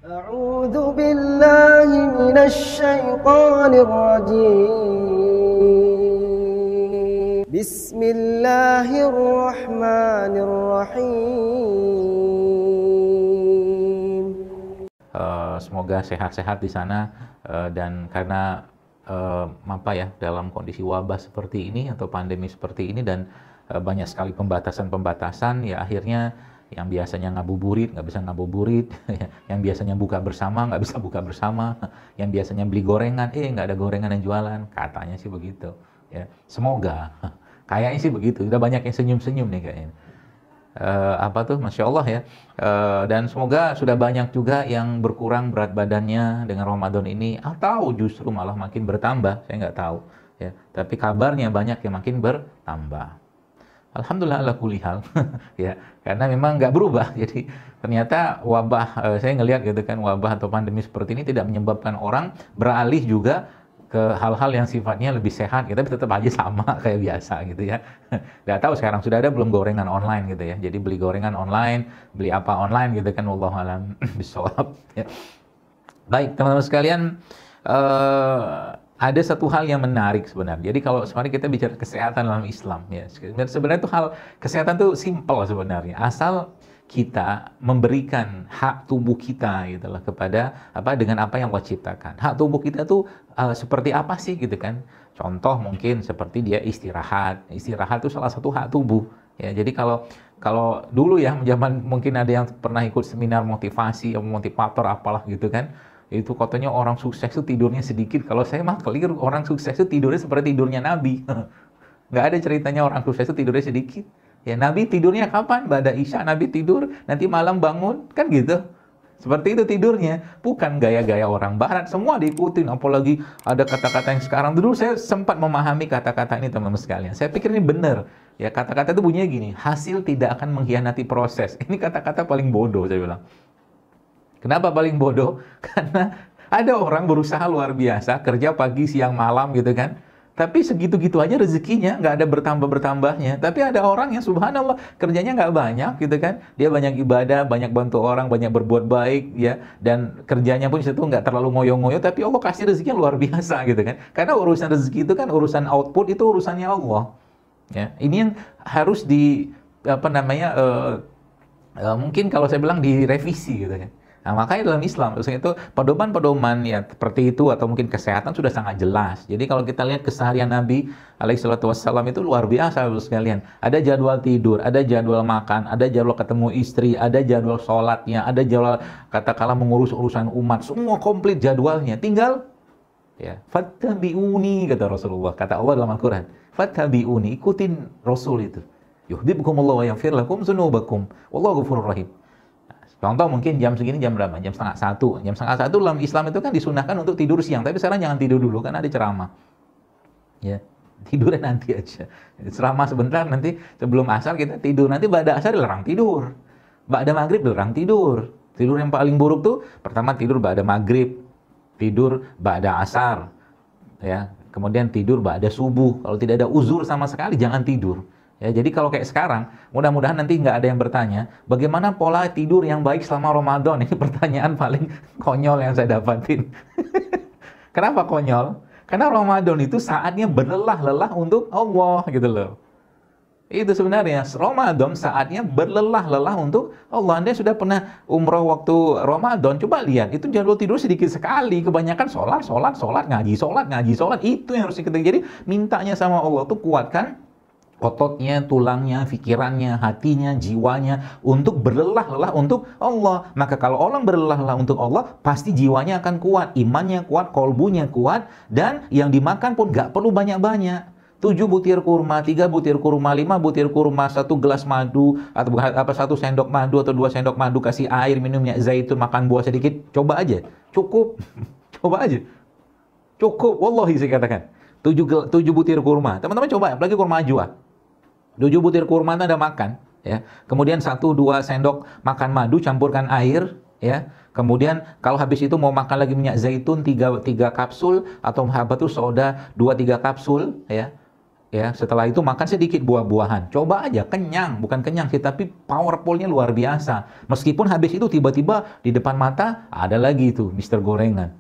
أعوذ بالله من الشيطان الرجيم بسم الله الرحمن الرحيم. Semoga sehat-sehat di sana, dan karena dalam kondisi wabah seperti ini atau pandemi seperti ini dan banyak sekali pembatasan-pembatasan, ya akhirnya yang biasanya ngabuburit nggak bisa ngabuburit, yang biasanya buka bersama nggak bisa buka bersama, yang biasanya beli gorengan nggak ada gorengan yang jualan, katanya sih begitu ya. Semoga kayaknya sih begitu, udah banyak yang senyum-senyum nih kayaknya. Masya Allah ya. Dan semoga sudah banyak juga yang berkurang berat badannya dengan Ramadan ini, atau justru malah makin bertambah, saya nggak tahu ya, tapi kabarnya banyak yang makin bertambah. Alhamdulillah ala kulli hal ya, karena memang nggak berubah. Jadi ternyata wabah, saya ngelihat gitu kan, wabah atau pandemi seperti ini tidak menyebabkan orang beralih juga ke hal-hal yang sifatnya lebih sehat, kita tetap aja sama kayak biasa gitu ya. Nggak tahu sekarang sudah ada belum gorengan online gitu ya, jadi beli gorengan online, beli apa online gitu kan, wallahu alam bishawab ya. Baik teman-teman sekalian, ada satu hal yang menarik sebenarnya. Jadi kalau sebenarnya kita bicara kesehatan dalam Islam ya, sebenarnya itu hal kesehatan itu simple sebenarnya, asal kita memberikan hak tubuh kita gitu loh kepada dengan apa yang Allah ciptakan. Hak tubuh kita tuh seperti apa sih gitu kan? Contoh mungkin seperti dia istirahat. Istirahat itu salah satu hak tubuh ya. Jadi kalau dulu ya zaman, mungkin ada yang pernah ikut seminar motivasi atau motivator apalah gitu kan, itu katanya orang sukses itu tidurnya sedikit. Kalau saya mah keliru, orang sukses itu tidurnya seperti tidurnya Nabi. Nggak ada ceritanya orang sukses itu tidurnya sedikit. Ya, Nabi tidurnya kapan? Ba'da Isya Nabi tidur, nanti malam bangun, kan gitu. Seperti itu tidurnya, bukan gaya-gaya orang barat, semua diikutin. Apalagi ada kata-kata yang sekarang, dulu saya sempat memahami kata-kata ini teman-teman sekalian. Saya pikir ini benar. Ya, kata-kata itu bunyinya gini, hasil tidak akan mengkhianati proses. Ini kata-kata paling bodoh, saya bilang. Kenapa paling bodoh? Karena ada orang berusaha luar biasa, kerja pagi, siang, malam gitu kan. Tapi segitu-gitu aja rezekinya, nggak ada bertambah-bertambahnya. Tapi ada orang yang subhanallah, kerjanya nggak banyak gitu kan. Dia banyak ibadah, banyak bantu orang, banyak berbuat baik ya. Dan kerjanya pun situ nggak terlalu ngoyo-ngoyo, tapi Allah kasih rezekinya luar biasa gitu kan. Karena urusan rezeki itu kan urusan output, itu urusannya Allah. Ya, ini yang harus mungkin kalau saya bilang direvisi gitu kan. Nah, makanya dalam Islam itu pedoman-pedoman ya seperti itu, atau mungkin kesehatan sudah sangat jelas. Jadi kalau kita lihat keseharian Nabi alaihissalatu wassalam itu luar biasa sekalian. Ada jadwal tidur, ada jadwal makan, ada jadwal ketemu istri, ada jadwal sholatnya, ada jadwal katakanlah mengurus urusan umat, semua komplit jadwalnya. Tinggal ya, fattabi'uni kata Rasulullah, kata Allah dalam Al-Quran, fattabi'uni, ikutin Rasul itu. Yuhibbukumullah wa yaghfir lakum dzunubakum wallahu ghafurur rahim. Contoh mungkin jam segini, jam berapa? Jam setengah satu. Jam setengah satu dalam Islam itu kan disunahkan untuk tidur siang. Tapi sekarang jangan tidur dulu, kan ada ceramah. Ya, tidurnya nanti aja. Ceramah sebentar, nanti sebelum asar kita tidur. Nanti ba'da asar dilarang tidur. Ba'da maghrib dilarang tidur. Tidur yang paling buruk tuh, pertama tidur ba'da maghrib. Tidur ba'da asar. Ya, kemudian tidur ba'da subuh. Kalau tidak ada uzur sama sekali, jangan tidur. Ya, jadi kalau kayak sekarang, mudah-mudahan nanti nggak ada yang bertanya, bagaimana pola tidur yang baik selama Ramadan? Ini pertanyaan paling konyol yang saya dapatin. Kenapa konyol? Karena Ramadan itu saatnya berlelah-lelah untuk Allah gitu loh. Itu sebenarnya, Ramadan saatnya berlelah-lelah untuk Allah. Anda sudah pernah umroh waktu Ramadan, coba lihat, itu jadwal tidur sedikit sekali. Kebanyakan sholat, ngaji, sholat. Itu yang harus kita. Jadi mintanya sama Allah tuh kuatkan ototnya, tulangnya, pikirannya, hatinya, jiwanya untuk berlelah-lelah untuk Allah. Maka kalau orang berlelah-lelah untuk Allah, pasti jiwanya akan kuat, imannya kuat, kolbunya kuat, dan yang dimakan pun gak perlu banyak-banyak. 7 butir kurma, 3 butir kurma, 5 butir kurma, 1 gelas madu, atau 1 sendok madu atau 2 sendok madu, kasih air, minum minyak zaitun, makan buah sedikit, coba aja. Cukup. Coba aja. Cukup, wallahi saya katakan. 7 butir kurma. Teman-teman coba, apalagi kurma ajwa. 7 butir kurma itu Anda makan, ya. Kemudian 1-2 sendok makan madu, campurkan air, ya. Kemudian kalau habis itu mau makan lagi minyak zaitun 3 kapsul, atau soda 2-3 kapsul, ya. Ya, setelah itu makan sedikit buah-buahan. Coba aja, kenyang, bukan kenyang sih, tapi powerful-nya luar biasa. Meskipun habis itu tiba-tiba di depan mata ada lagi tuh Mister Gorengan.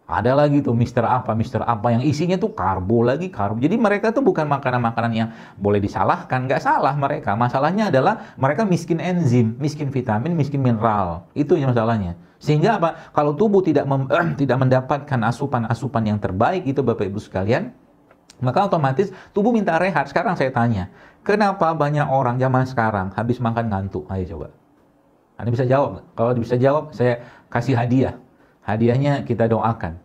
Ada lagi tuh Mister apa yang isinya tuh karbo lagi, karbo. Jadi mereka tuh bukan makanan-makanan yang boleh disalahkan, nggak salah mereka. Masalahnya adalah mereka miskin enzim, miskin vitamin, miskin mineral. Itu yang masalahnya. Sehingga apa? Kalau tubuh tidak mendapatkan asupan-asupan yang terbaik itu Bapak Ibu sekalian, maka otomatis tubuh minta rehat. Sekarang saya tanya, kenapa banyak orang zaman sekarang habis makan ngantuk? Ayo coba. Anda bisa jawab nggak? Kalau bisa jawab, saya kasih hadiah. Hadiahnya kita doakan.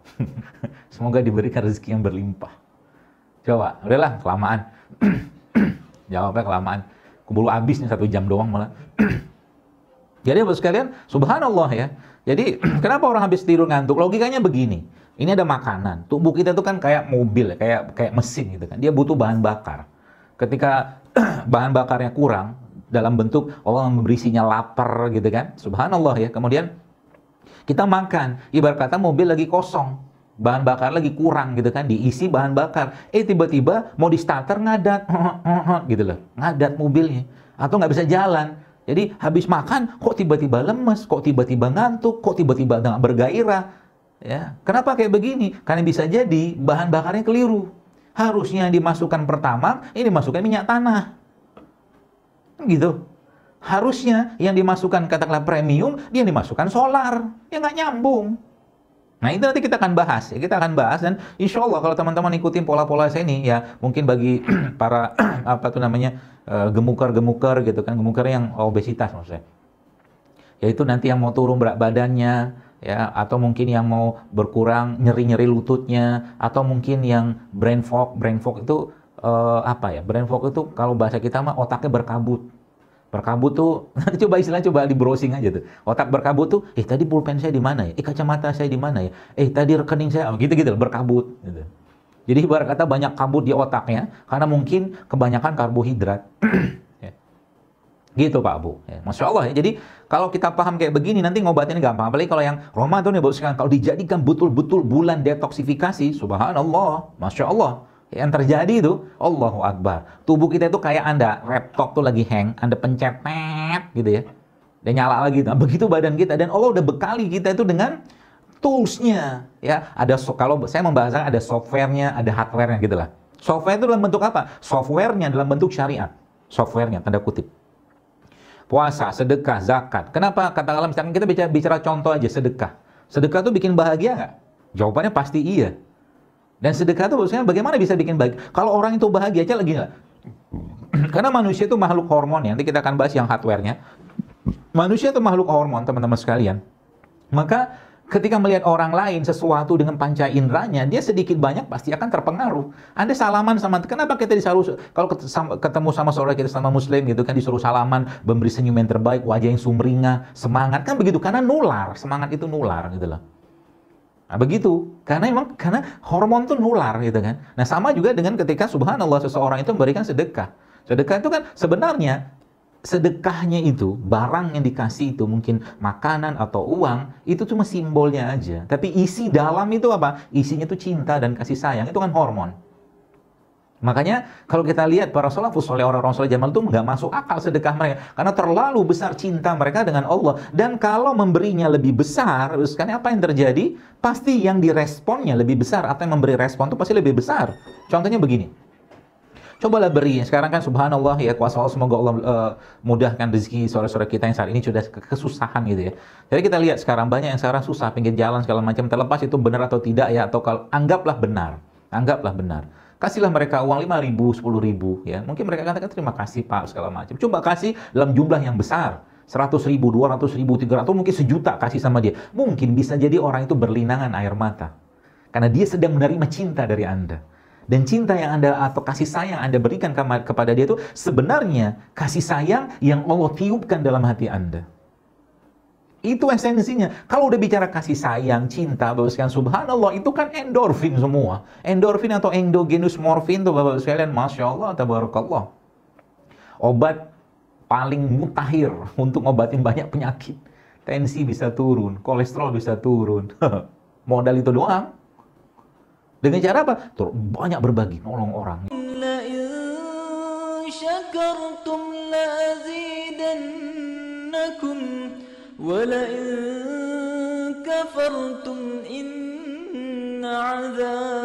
Semoga diberikan rezeki yang berlimpah. Coba, udahlah, kelamaan. Jawabnya kelamaan. Keburu habis nih 1 jam doang malah. Jadi Bapak sekalian, subhanallah ya. Jadi kenapa orang habis tidur ngantuk? Logikanya begini. Ini ada makanan. Tubuh kita itu kan kayak mobil, kayak mesin gitu kan. Dia butuh bahan bakar. Ketika bahan bakarnya kurang dalam bentuk Allah memberi sinyal lapar gitu kan. Subhanallah ya. Kemudian kita makan. Ibarat kata mobil lagi kosong. Bahan bakar lagi kurang gitu kan. Diisi bahan bakar. Tiba-tiba mau di starter ngadat. Gitu loh. Ngadat mobilnya. Atau nggak bisa jalan. Jadi habis makan kok tiba-tiba lemes, kok tiba-tiba ngantuk, kok tiba-tiba nggak bergairah. Ya, kenapa kayak begini? Karena bisa jadi bahan bakarnya keliru. Harusnya yang dimasukkan pertama, ini dimasukkan minyak tanah. Gitu. Harusnya yang dimasukkan katakanlah premium, dia dimasukkan solar. Ya nggak nyambung. Nah itu nanti kita akan bahas. Ya, kita akan bahas dan insya Allah kalau teman-teman ikutin pola-pola saya ini, ya mungkin bagi para apa tuh namanya gemukar-gemukar gitu kan, gemukar yang obesitas maksudnya. Yaitu nanti yang mau turun berat badannya, ya atau mungkin yang mau berkurang nyeri-nyeri lututnya, atau mungkin yang brain fog itu apa ya? Brain fog itu kalau bahasa kita mah otaknya berkabut. Berkabut tuh, nanti coba di browsing aja tuh. Otak berkabut tuh, tadi pulpen saya di mana ya? Kacamata saya di mana ya? Tadi rekening saya, gitu-gitu berkabut. Gitu. Jadi ibarat kata banyak kabut di otaknya, karena mungkin kebanyakan karbohidrat. Ya. Gitu Pak Bu. Ya, Masya Allah ya. Jadi kalau kita paham kayak begini, nanti ngobatinnya gampang. Apalagi kalau yang Ramadan ya Bapak sekalian, kalau dijadikan betul-betul bulan detoksifikasi, subhanallah, Masya Allah. Yang terjadi itu, Allahu Akbar. Tubuh kita itu kayak Anda, laptop tuh lagi hang, Anda pencet, gitu ya. Dan nyala lagi. Nah, begitu badan kita. Dan Allah udah bekali kita itu dengan tools-nya. Ya, kalau saya membahasakan ada software-nya, ada hardware-nya gitu lah. Software itu dalam bentuk apa? Software-nya dalam bentuk syariat. Software-nya, tanda kutip. Puasa, sedekah, zakat. Kenapa? Katakanlah misalkan kita bicara contoh aja, sedekah. Sedekah tuh bikin bahagia nggak? Jawabannya pasti iya. Dan sedekah itu maksudnya bagaimana bisa bikin bahagia? Kalau orang itu bahagia aja lagi nggak? Karena manusia itu makhluk hormon ya. Nanti kita akan bahas yang hardware-nya. Manusia itu makhluk hormon, teman-teman sekalian. Maka ketika melihat orang lain sesuatu dengan panca inderanya, dia sedikit banyak pasti akan terpengaruh. Anda salaman sama, kenapa kita disuruh, kalau ketemu sama saudara kita sama muslim gitu kan, disuruh salaman, memberi senyum yang terbaik, wajah yang sumringah, semangat, kan begitu. Karena nular, semangat itu nular gitu loh. Nah begitu, karena hormon itu nular gitu kan. Nah sama juga dengan ketika subhanallah seseorang itu memberikan sedekah. Sedekah itu kan sebenarnya sedekahnya itu, barang yang dikasih itu mungkin makanan atau uang, itu cuma simbolnya aja. Tapi isi dalam itu apa? Isinya itu cinta dan kasih sayang, itu kan hormon. Makanya kalau kita lihat para salafus saleh, orang-orang saleh zaman itu nggak masuk akal sedekah mereka karena terlalu besar cinta mereka dengan Allah. Dan kalau memberinya lebih besar, sekarang apa yang terjadi? Pasti yang diresponnya lebih besar, atau yang memberi respon itu pasti lebih besar. Contohnya begini. Cobalah beri. Sekarang kan subhanallah ya, kuasa Allah, semoga Allah mudahkan rezeki saudara-saudara kita yang saat ini sudah kesusahan gitu ya. Jadi kita lihat sekarang banyak yang sekarang susah pinggir jalan segala macam, terlepas itu benar atau tidak ya, atau kalau anggaplah benar. Anggaplah benar. Kasihlah mereka uang 5.000, 10.000 ya. Mungkin mereka katakan terima kasih Pak segala macam. Coba kasih dalam jumlah yang besar. 100.000, 200.000, 300, atau mungkin sejuta kasih sama dia. Mungkin bisa jadi orang itu berlinangan air mata. Karena dia sedang menerima cinta dari Anda. Dan cinta yang Anda atau kasih sayang Anda berikan kepada dia itu sebenarnya kasih sayang yang Allah tiupkan dalam hati Anda. Itu esensinya. Kalau udah bicara kasih sayang, cinta, Bapak sekalian, subhanallah, itu kan endorfin semua. Endorfin atau endogenous morfin tuh Bapak sekalian, Masya Allah, tabarakallah. Obat paling mutakhir untuk ngobatin banyak penyakit. Tensi bisa turun, kolesterol bisa turun. Modal itu doang. Dengan cara apa? Banyak berbagi, nolong orang. شكرتم لأزيدنكم ولئن كفرتم إن عذابي